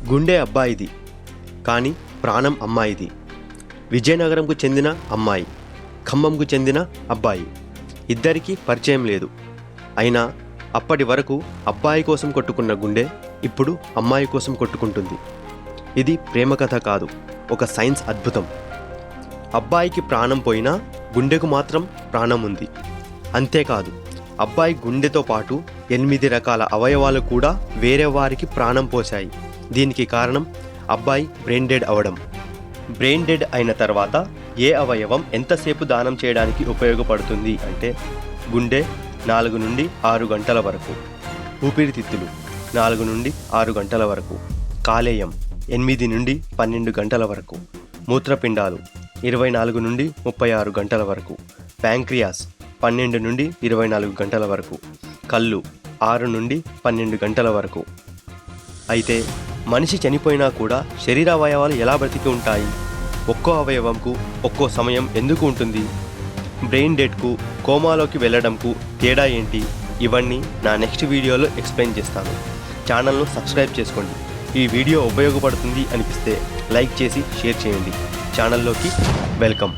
గుండె అబ్బాయిది కానీ ప్రాణం అమ్మాయిది. విజయనగరంకు చెందిన అమ్మాయి, ఖమ్మంకు చెందిన అబ్బాయి, ఇద్దరికీ పరిచయం లేదు. అయినా అప్పటి వరకు అబ్బాయి కోసం కొట్టుకున్న గుండె ఇప్పుడు అమ్మాయి కోసం కొట్టుకుంటుంది. ఇది ప్రేమ కథ కాదు, ఒక సైన్స్ అద్భుతం. అబ్బాయికి ప్రాణం పోయినా గుండెకు మాత్రం ప్రాణం ఉంది. అంతేకాదు, అబ్బాయి గుండెతో పాటు 8 రకాల అవయవాలు కూడా వేరే వారికి ప్రాణం పోశాయి. దీనికి కారణం అబ్బాయి బ్రెయిన్ డెడ్ అవడం. బ్రెయిన్ డెడ్ అయిన తర్వాత ఏ అవయవం ఎంతసేపు దానం చేయడానికి ఉపయోగపడుతుంది అంటే గుండె 4 నుండి 6 గంటల వరకు, ఊపిరితిత్తులు 4 నుండి 6 గంటల వరకు, కాలేయం 8 నుండి 12 గంటల వరకు, మూత్రపిండాలు 24 నుండి 36 గంటల వరకు, ప్యాంక్రియాస్ 12 నుండి 24 గంటల వరకు, కళ్ళు 6 నుండి 12 గంటల వరకు. అయితే మనిషి చనిపోయినా కూడా శరీర అవయవాలు ఎలా బ్రతికి ఉంటాయి? ఒక్కో అవయవంకు ఒక్కో సమయం ఎందుకు ఉంటుంది? బ్రెయిన్ డెడ్కు, కోమాలోకి వెళ్ళడంకు తేడా ఏంటి? ఇవన్నీ నా నెక్స్ట్ వీడియోలో ఎక్స్ప్లెయిన్ చేస్తాను. ఛానల్ను సబ్స్క్రైబ్ చేసుకోండి. ఈ వీడియో ఉపయోగపడుతుంది అనిపిస్తే లైక్ చేసి షేర్ చేయండి. ఛానల్లోకి వెల్కమ్.